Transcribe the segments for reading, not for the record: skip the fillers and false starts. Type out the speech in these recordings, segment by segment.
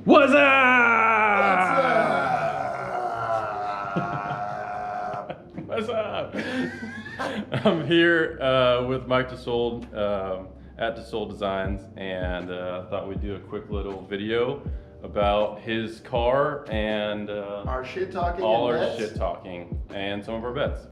What's up? What's up? I'm here with Mike DeSold at DeSold Designs, and thought we'd do a quick little video about his car and our shit talking, all and our bets. shit talking, and some of our bets.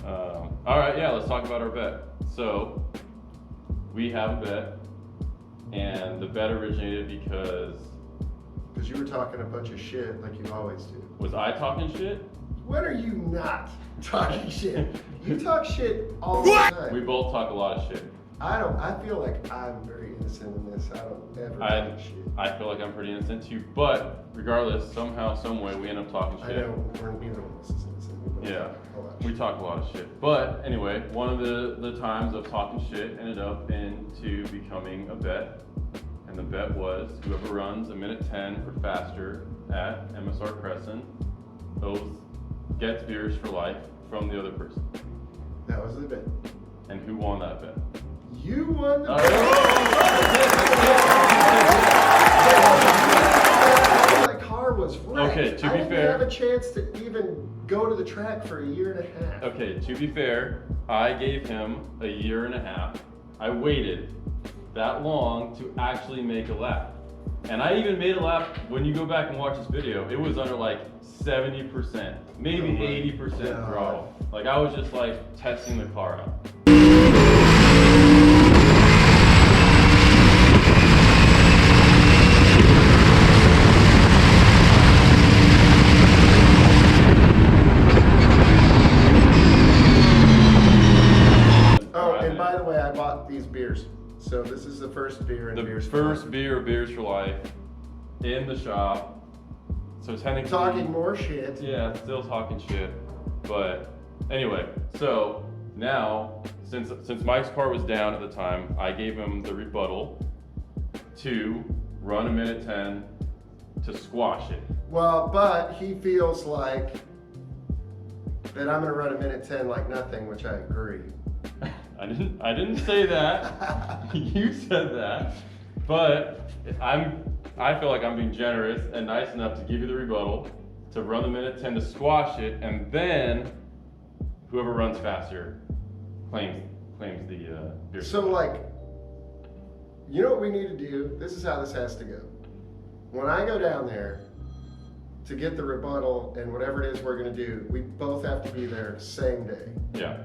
All right, yeah, let's talk about our bet. So we have a bet, and the bet originated because you were talking a bunch of shit like you always do. was I talking shit? When are you not talking shit? You talk shit all the time. We both talk a lot of shit. I feel like I'm very innocent in this. I don't ever talk shit. I feel like I'm pretty innocent too, but regardless, somehow, some way, we end up talking shit. I know we're neither of us is innocent. Yeah, we talk a lot of shit. But anyway, one of the times of talking shit ended up into becoming a bet. And the bet was whoever runs a minute 10 or faster at MSR Crescent gets beers for life from the other person. That was the bet. And who won that bet? You won the bet. My car was wrecked. Okay, to be I didn't fair- have a chance to even go to the track for a year and a half. Okay, to be fair, I gave him a year and a half. I waited that long to actually make a lap. And I even made a lap. When you go back and watch this video, it was under like 70%, maybe 80% throttle. Like I was just like testing the car out. Oh, and by the way, I bought these beers. So this is the first beer in Beers for first Life. beer of Beers for Life in the shop. So technically Talking more shit. Yeah, still talking shit. But anyway, so now since Mike's car was down at the time, I gave him the rebuttal to run a minute 10 to squash it. Well, but he feels like that I'm gonna run a minute 10 like nothing, which I agree. I didn't say that. You said that. But I feel like I'm being generous and nice enough to give you the rebuttal to run the minute 10 to squash it, and then whoever runs faster claims the beer. So like, you know what we need to do? This is how this has to go. When I go down there to get the rebuttal and whatever it is we're gonna do, we both have to be there same day. Yeah.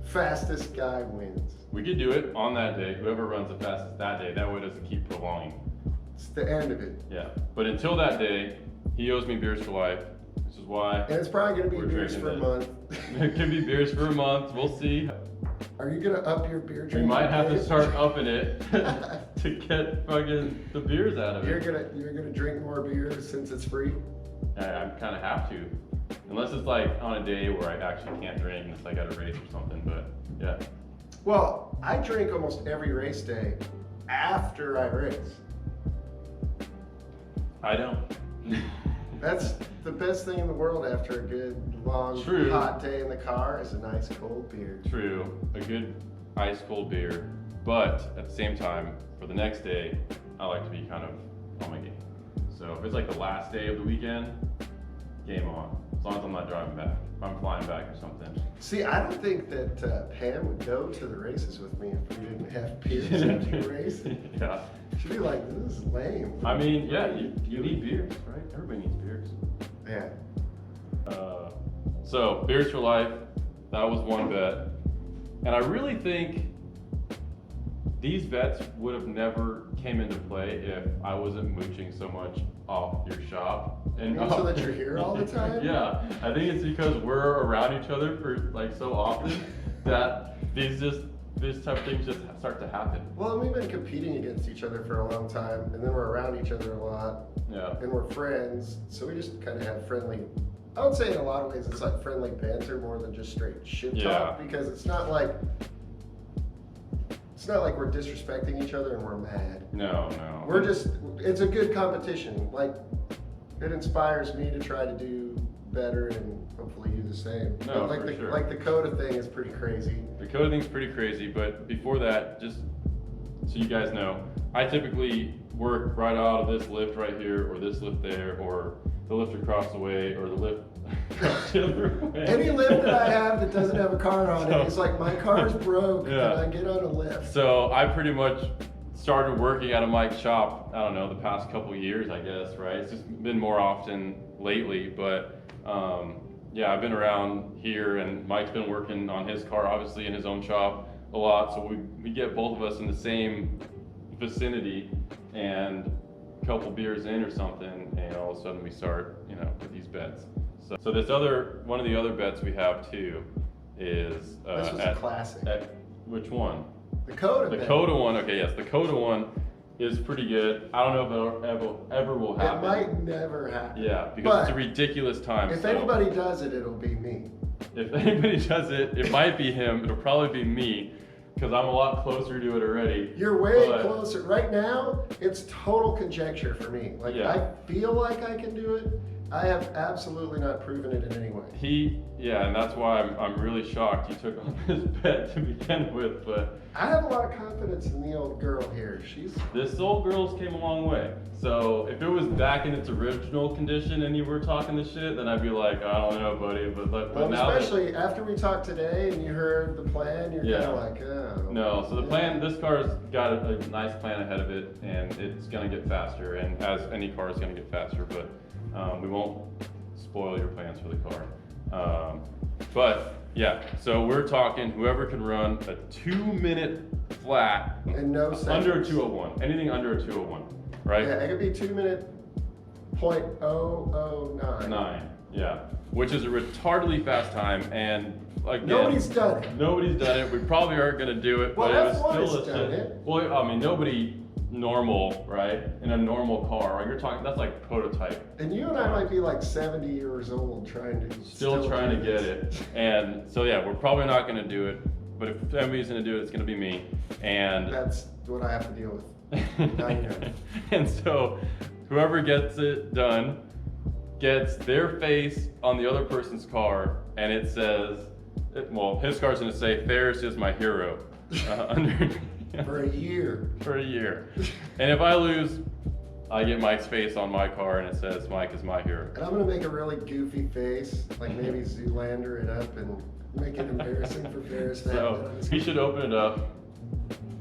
Fastest guy wins. We could do it on that day, whoever runs the fastest that day. That way it doesn't keep prolonging. It's the end of it. Yeah. But until that day, he owes me beers for life. This is why. And it's probably gonna be we're beers drinking for a it. month. It could be beers for a month. We'll see. Are you gonna up your beer We drinking? might have to game? start upping it to get fucking the beers out of You're it. gonna drink more beer since it's free? I kind of have to. Unless it's like on a day where I actually can't drink and it's like at a race or something, but yeah. Well, I drink almost every race day after I race. I don't. That's the best thing in the world after a good, long, True. hot day in the car is a nice cold beer. True, a good ice cold beer, but at the same time, for the next day, I like to be kind of on my game. So if it's like the last day of the weekend, game on. As long as I'm not driving back. If I'm flying back or something. See, I don't think that Pam would go to the races with me if we didn't have beers after the race. Yeah. She'd be like, this is lame. I mean, yeah, you need beers, right? Everybody needs beers. Yeah. So, Beers for Life, that was one bet. And I really think these bets would have never came into play if I wasn't mooching so much off your shop. And So that you're here all the time? Yeah, I think it's because we're around each other for like so often that this type of things just start to happen. Well, and we've been competing against each other for a long time, and then we're around each other a lot, Yeah. and we're friends, so we just kind of have friendly, I would say in a lot of ways it's like friendly banter more than just straight shit talk, because it's not like we're disrespecting each other and we're mad. No. We're just, it's a good competition. Like, it inspires me to try to do better and hopefully you the same. No, But like for the sure. like the Coda thing is pretty crazy. The code thing's pretty crazy, but before that, just so you guys know, I typically work right out of this lift right here, or this lift there, or the lift across the way, or the lift the other way. Any lift that I have that doesn't have a car on So- it, it's like my car's broke. Yeah. Can I get on a lift? So I pretty much started working at a Mike's shop, I don't know, the past couple years, I guess, right? It's just been more often lately, but yeah, I've been around here, and Mike's been working on his car, obviously in his own shop a lot, so we get both of us in the same vicinity, and a couple beers in or something, and all of a sudden we start, with these bets. So this one of the other bets we have too is This was a classic. Which one? The Coda. The bet. Coda one, okay, yes, the Coda one is pretty good. I don't know if it ever will It happen. might never happen. Yeah, because it's a ridiculous time. If so anybody does it, it'll be me. If anybody does it, it might be him. It'll probably be me, because I'm a lot closer to it already. You're way But- closer. Right now, it's total conjecture for me. Like, Yeah. I feel like I can do it. I have absolutely not proven it in any way. And that's why I'm really shocked he took on this bet to begin with. But I have a lot of confidence in the old girl here. this old girl's came a long way. So if it was back in its original condition and you were talking this shit, then I'd be like, I don't know, buddy. But Well, now that- especially after we talked today and you heard the plan, you're Yeah. kind of like, oh. No, so the plan, this car's got a nice plan ahead of it, and it's gonna get faster, and as any car is gonna get faster, but we won't spoil your plans for the car. But yeah, so we're talking whoever can run a 2-minute flat And no seconds. under a 201, anything under a 201, right? Yeah, it could be 2 minute .009. 9, yeah, which is a retardedly fast time, and again, Nobody's done it. Nobody's done it. We probably aren't gonna do it, Well, but it was F1 still has a done shit. it. Well, I mean, nobody normal, right? In a normal car, right? You're talking, that's like prototype. And you and I might be like 70 years old trying to Still trying to do get this. it. And so yeah, we're probably not gonna do it, but if anybody's gonna do it, it's gonna be me. And That's what I have to deal with. Now you know. and so whoever gets it done gets their face on the other person's car, and it says, well, his car's gonna say, "Ferris is my hero," under. For a year. For a year. And if I lose, I get Mike's face on my car and it says Mike is my hero. And I'm gonna make a really goofy face, like maybe Zoolander it up and make it embarrassing for Ferris. to have So that on his- we should open it up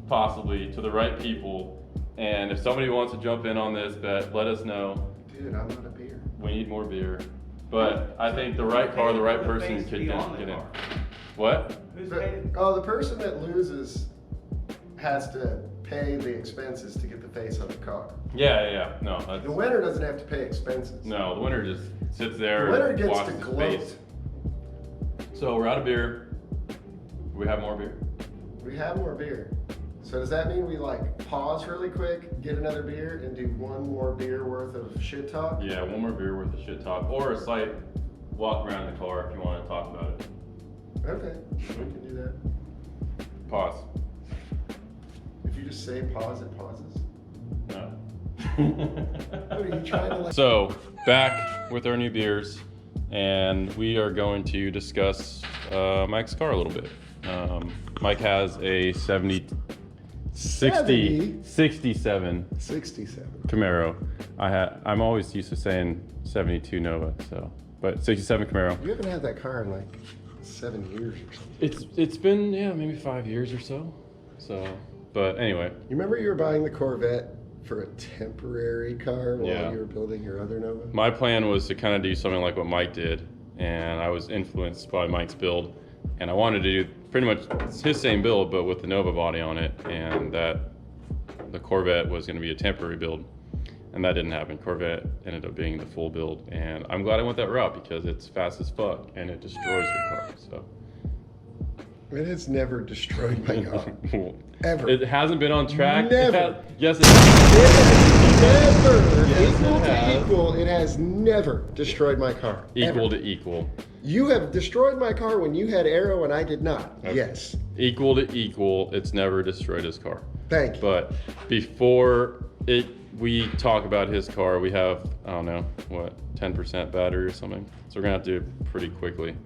possibly to the right people. And if somebody wants to jump in on this bet, let us know. Dude, I'm out of beer. We need more beer. But I think the right car, the right person could get in. What? Who's But, paid? the person that loses has to pay the expenses to get the face on the car. Yeah. No, The that's, winner doesn't have to pay expenses. no, the winner just sits there The winner and gets to watches his gloat. face. So we're out of beer. Do we have more beer? We have more beer. So does that mean we like pause really quick, get another beer, and do one more beer worth of shit talk? Yeah, one more beer worth of shit talk, or a slight walk around the car if you want to talk about it. Okay, we can do that. Pause. If you just say pause, it pauses. No. What are you trying to like? So, back with our new beers, and we are going to discuss Mike's car a little bit. Mike has a 67 67 Camaro. I'm always used to saying 72 Nova, but 67 Camaro. You haven't had that car in like 7 years or something. It's been maybe 5 years or so. But anyway. You remember you were buying the Corvette for a temporary car while you were building your other Nova? My plan was to kind of do something like what Mike did, and I was influenced by Mike's build, and I wanted to do pretty much his same build but with the Nova body on it, and that the Corvette was going to be a temporary build, and that didn't happen. Corvette ended up being the full build, and I'm glad I went that route because it's fast as fuck and it destroys your car. So it has never destroyed my car. Ever. It hasn't been on track. Never. Yes, it has. Never. Yes, Equal it to has. equal, it has never destroyed my car. Equal Ever. to equal. You have destroyed my car when you had Arrow and I did not. Okay. Yes. Equal to equal, it's never destroyed his car. Thank you. But before we talk about his car, we have, I don't know, 10% battery or something. So we're gonna have to do it pretty quickly.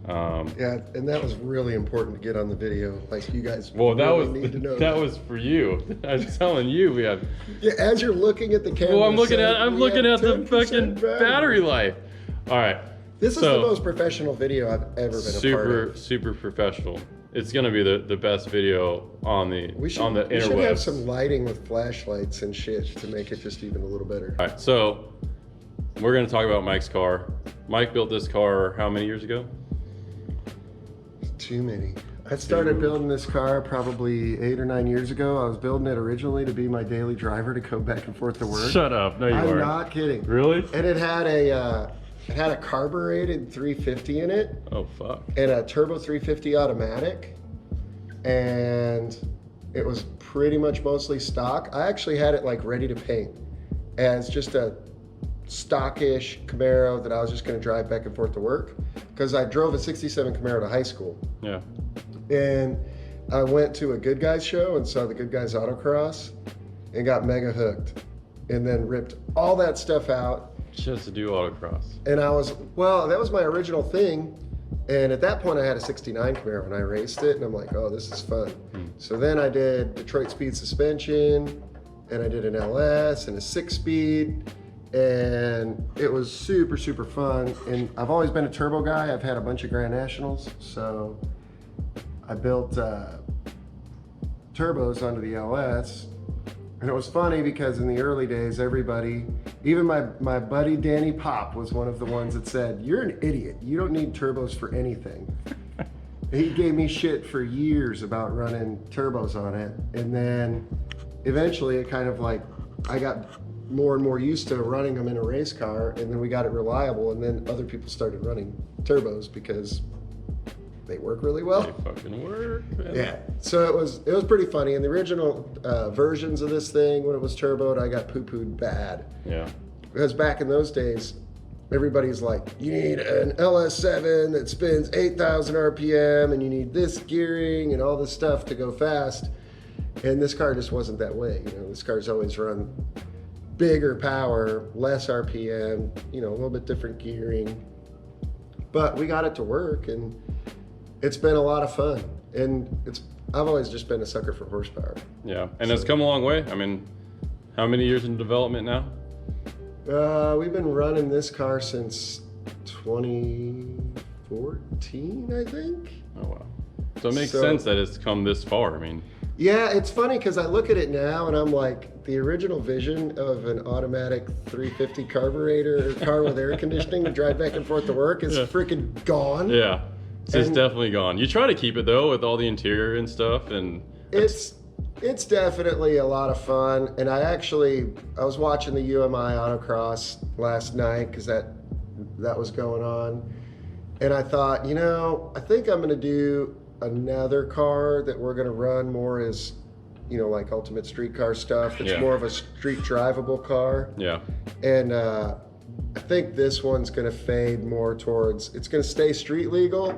Yeah, and that was really important to get on the video. Like you guys Well, really need to know. that was for you. I was telling you we have. Yeah, as you're looking at the camera. Well, I'm looking saying, at "We have the 10% fucking battery life. All right. This is the most professional video I've ever been a part of. Super professional. It's gonna be the best video on the We should have interwebs. some lighting with flashlights and shit to make it just even a little better. All right, so we're gonna talk about Mike's car. Mike built this car how many years ago? Too many. I started building this car probably 8 or 9 years ago. I was building it originally to be my daily driver to go back and forth to work. Shut up! No, you I'm aren't. not kidding. Really? And it had a carbureted 350 in it. Oh fuck. And a turbo 350 automatic, and it was pretty much mostly stock. I actually had it like ready to paint as just a stockish Camaro that I was just going to drive back and forth to work, because I drove a 67 Camaro to high school. Yeah. And I went to a Good Guys show and saw the Good Guys autocross and got mega hooked, and then ripped all that stuff out. Just to do autocross. And that was my original thing. And at that point I had a 69 Camaro and I raced it, and I'm like, oh, this is fun. So then I did Detroit Speed suspension, and I did an LS and a 6-speed, and it was super, super fun. And I've always been a turbo guy. I've had a bunch of Grand Nationals. So I built turbos onto the LS. And it was funny because in the early days, everybody, even my buddy Danny Pop was one of the ones that said, you're an idiot. You don't need turbos for anything. He gave me shit for years about running turbos on it. And then eventually it kind of like, I got more and more used to running them in a race car, and then we got it reliable, and then other people started running turbos because they work really well. They fucking work, man. Yeah, so it was pretty funny. In the original versions of this thing, when it was turboed, I got poo-pooed bad. Yeah. Because back in those days, everybody's like, you need an LS7 that spins 8,000 RPM, and you need this gearing and all this stuff to go fast. And this car just wasn't that way. You know, this car's always run bigger power, less RPM, you know, a little bit different gearing. But we got it to work, and it's been a lot of fun. And I've always just been a sucker for horsepower. Yeah, and it's come a long way. I mean, how many years in development now? We've been running this car since 2014, I think. Oh wow. So it makes sense that it's come this far. I mean. Yeah, it's funny because I look at it now and I'm like, the original vision of an automatic 350 carburetor car with air conditioning to drive back and forth to work is freaking gone. Yeah, it's definitely gone. You try to keep it though with all the interior and stuff, and it's definitely a lot of fun. And I was watching the UMI autocross last night because that was going on, and I thought, you know, I think I'm gonna do another car that we're gonna run more as, you know, like ultimate street car stuff. It's more of a street drivable car. Yeah. And I think this one's gonna fade more towards, it's gonna stay street legal,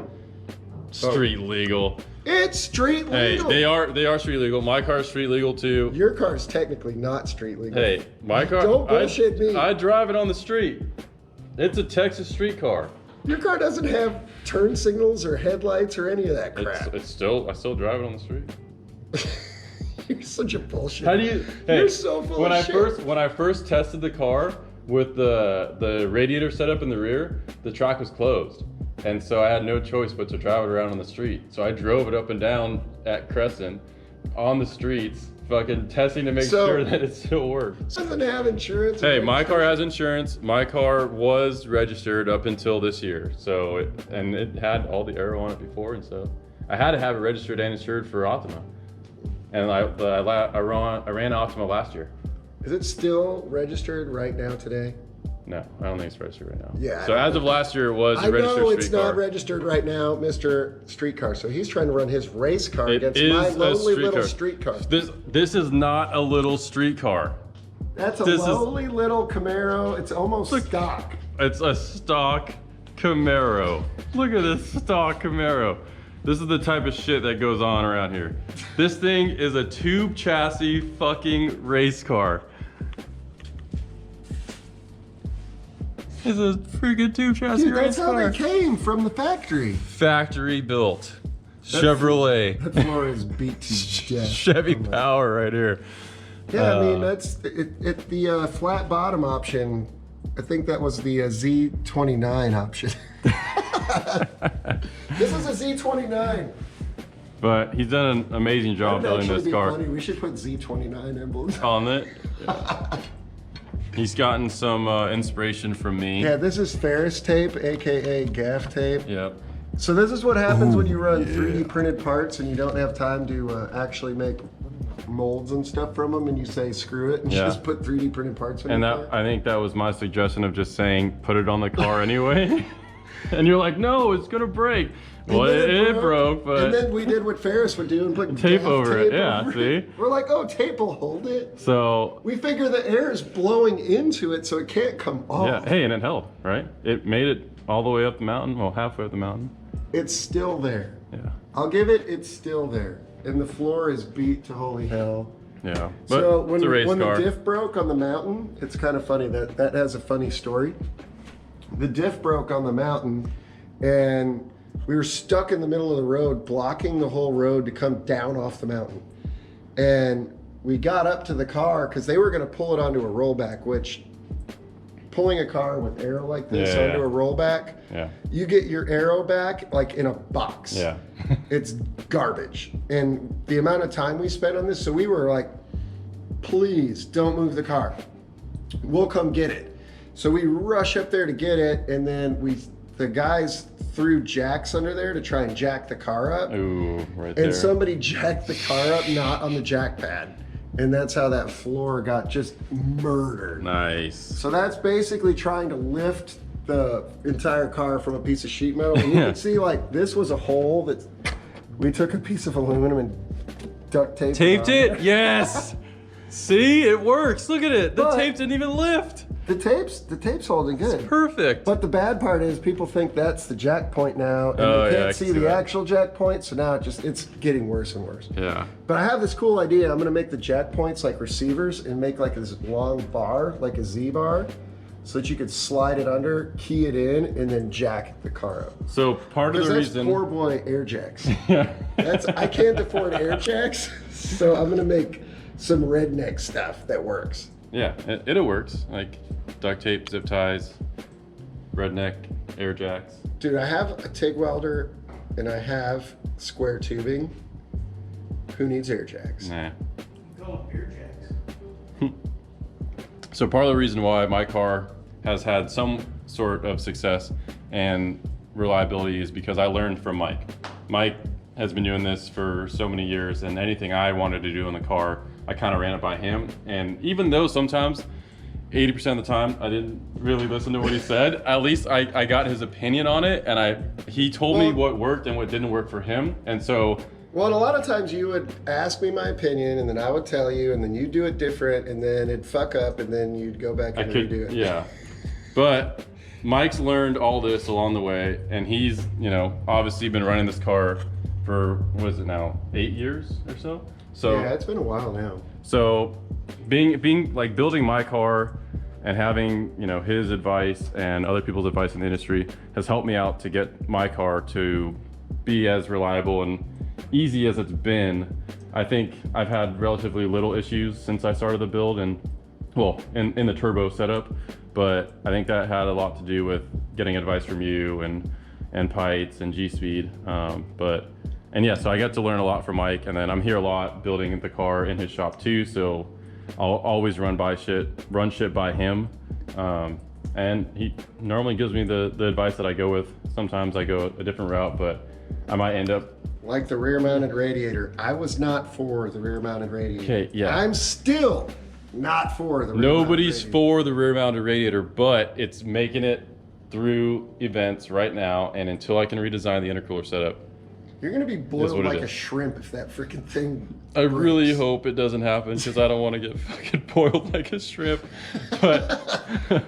Street legal. It's street legal. Hey, they are street legal. My car's street legal too. Your car's technically not street legal. Hey, my car. Don't bullshit me. I drive it on the street. It's a Texas street car. Your car doesn't have turn signals or headlights or any of that crap. I still drive it on the street. You're such a bullshit. How do you? Hey, you're so full of shit. When I first tested the car with the radiator set up in the rear, the track was closed, and so I had no choice but to drive it around on the street. So I drove it up and down at Crescent on the streets, fucking testing to make sure that it still worked. Doesn't have insurance. Hey, my car has insurance. My car was registered up until this year, so it had all the aero on it before, and so I had to have it registered and insured for Optima. And I ran Optima last year. Is it still registered right now today? No, I don't think it's registered right now. Yeah. So as of last year, it was a registered street car. I know it's not registered right now, Mr. Streetcar. So he's trying to run his race car against my lonely little street car. This is not a little street car. That's a lowly little Camaro. It's almost stock. It's a stock Camaro. Look at this stock Camaro. This is the type of shit that goes on around here. This thing is a tube chassis fucking race car. It's a freaking tube chassis race car. That's how they came from the factory. Factory built. Chevrolet. That floor is beat to death. Chevy Power right here. Yeah, I mean, that's it. The flat bottom option, I think that was the Z29 option. This is a Z29. But he's done an amazing job building this car. Funny. We should put Z29 emblems on it. Yeah. He's gotten some inspiration from me. Yeah, this is Ferris tape, aka gaff tape. Yep. So this is what happens when you run 3D printed parts and you don't have time to actually make molds and stuff from them, and you say screw it and just put 3D printed parts on your car. I think that was my suggestion of just saying put it on the car anyway. And you're like, no, it's gonna break. Well, it broke, but... And then we did what Ferris would do and put tape over it, yeah, see? We're like, oh, tape will hold it. So... We figure the air is blowing into it so it can't come off. Yeah, hey, and it held, right? It made it all the way up the mountain, well, halfway up the mountain. It's still there. Yeah. I'll give it, it's still there. And the floor is beat to holy hell. Yeah, but so when, it's a race when car. The diff broke on the mountain, it's kind of funny, that has a funny story. The diff broke on the mountain, and we were stuck in the middle of the road, blocking the whole road to come down off the mountain. And we got up to the car because they were going to pull it onto a rollback, which pulling a car with aero like this onto a rollback, you get your aero back like in a box. Yeah. It's garbage. And the amount of time we spent on this, so we were like, please don't move the car. We'll come get it. So we rush up there to get it, and then the guys threw jacks under there to try and jack the car up. Ooh, right there. And somebody jacked the car up, not on the jack pad. And that's how that floor got just murdered. Nice. So that's basically trying to lift the entire car from a piece of sheet metal. And you can see, like, this was a hole that we took a piece of aluminum and duct taped it. Yes. See, it works. Look at it. The tape didn't even lift. The tape's holding good. It's perfect. But the bad part is people think that's the jack point now, and they can't see the actual jack point, so now it's getting worse and worse. Yeah. But I have this cool idea. I'm gonna make the jack points like receivers and make like this long bar, like a Z bar, so that you could slide it under, key it in, and then jack the car up. So part of the reason... poor boy air jacks. Yeah. I can't afford air jacks, so I'm gonna make some redneck stuff that works. Yeah, it works. Like duct tape, zip ties, redneck, air jacks. Dude, I have a TIG welder and I have square tubing. Who needs air jacks? Nah. Go air jacks. So part of the reason why my car has had some sort of success and reliability is because I learned from Mike. Mike has been doing this for so many years, and anything I wanted to do in the car, I kind of ran it by him. And even though sometimes 80% of the time I didn't really listen to what he said, at least I got his opinion on it, and he told me what worked and what didn't work for him. And so... Well, and a lot of times you would ask me my opinion, and then I would tell you, and then you'd do it different, and then it'd fuck up, and then you'd go back and redo it. Yeah. But Mike's learned all this along the way, and he's, you know, obviously been running this car for, what is it now, 8 years or so? So yeah, it's been a while now. So being like building my car and having, you know, his advice and other people's advice in the industry has helped me out to get my car to be as reliable and easy as it's been. I think I've had relatively little issues since I started the build, and well, in the turbo setup, but I think that had a lot to do with getting advice from you and Pites and G-Speed. And yeah, so I got to learn a lot from Mike, and then I'm here a lot building the car in his shop too, so I'll always run shit by him. And he normally gives me the advice that I go with. Sometimes I go a different route, but I might end up Like the rear mounted radiator. I was not for the rear mounted radiator. Okay, yeah. I'm still not for the rear Nobody's mounted for the rear mounted radiator, but it's making it through events right now, and until I can redesign the intercooler setup, You're gonna be boiled what it like a is. shrimp if that freaking thing I really breaks. hope it doesn't happen, because I don't want to get fucking boiled like a shrimp. But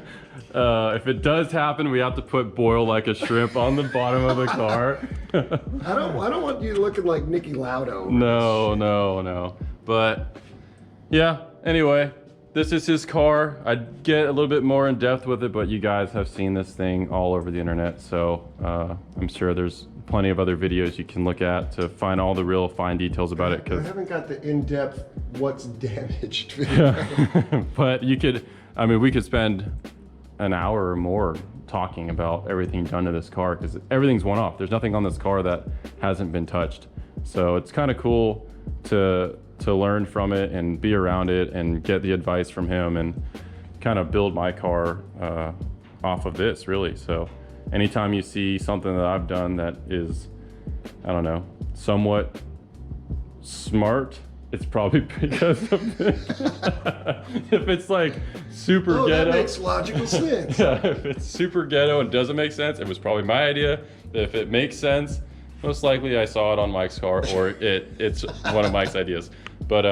if it does happen, we have to put boil like a shrimp on the bottom of the car. I don't want you looking like Nicky Laudo. No. But yeah, anyway, this is his car. I'd get a little bit more in depth with it, but you guys have seen this thing all over the internet, so I'm sure there's plenty of other videos you can look at to find all the real fine details about it. I Cause haven't got the in-depth what's damaged video. but you could, I mean, we could spend an hour or more talking about everything done to this car, because everything's one off. There's nothing on this car that hasn't been touched. So it's kind of cool to learn from it and be around it and get the advice from him and kind of build my car off of this, really. So anytime you see something that I've done that is, I don't know, somewhat smart, it's probably because of it. If it's like super ghetto. That makes logical sense. Yeah, if it's super ghetto and doesn't make sense, it was probably my idea. If it makes sense, most likely I saw it on Mike's car, or it's one of Mike's ideas. But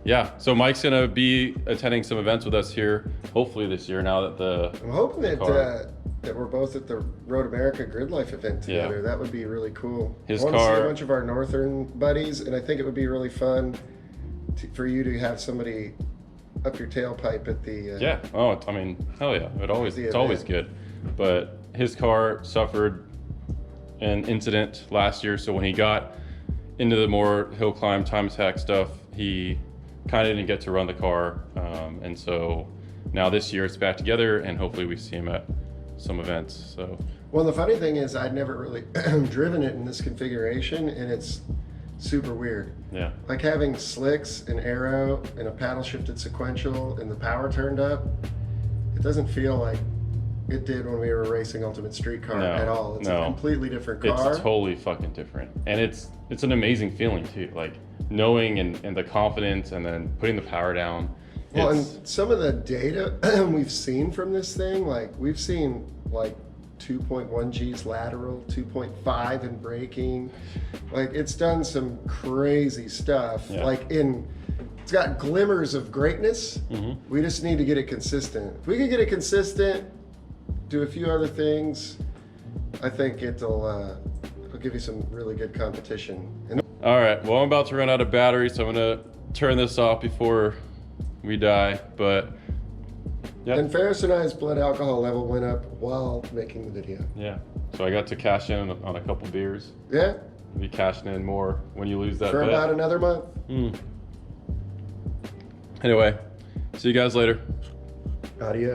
yeah, so Mike's gonna be attending some events with us here, hopefully this year, now that I'm hoping that car. that we're both at the Road America Grid Life event together. Yeah. That would be really cool. His I want to see car- a bunch of our northern buddies, and I think it would be really fun for you to have somebody up your tailpipe at the yeah, oh, I mean, hell yeah, it's always good. But his car suffered an incident last year, so when he got into the more hill climb, time attack stuff, he kind of didn't get to run the car, and so now this year it's back together, and hopefully we see him at some events. So Well, the funny thing is I'd never really driven it in this configuration, and it's super weird. yeah, Like having slicks and aero and a paddle shifted sequential and the power turned up, it doesn't feel like it did when we were racing Ultimate Street Car No, at all. It's no. a completely different car. it's totally fucking different, and it's an amazing feeling too, like knowing and the confidence, and then putting the power down. Well, It's- and some of the data we've seen from this thing, like we've seen like 2.1 G's lateral, 2.5 in braking. Like it's done some crazy stuff. Yeah. Like it's got glimmers of greatness. Mhm. We just need to get it consistent. If we can get it consistent, do a few other things, I think it'll give you some really good competition. And All right, well, I'm about to run out of battery, so I'm gonna turn this off before we die, but yeah. And Ferris and I's blood alcohol level went up while making the video. Yeah, so I got to cash in on a couple beers. Yeah, You'll be cashing in more when you lose that for bet. about another month. Anyway, see you guys later. Adios.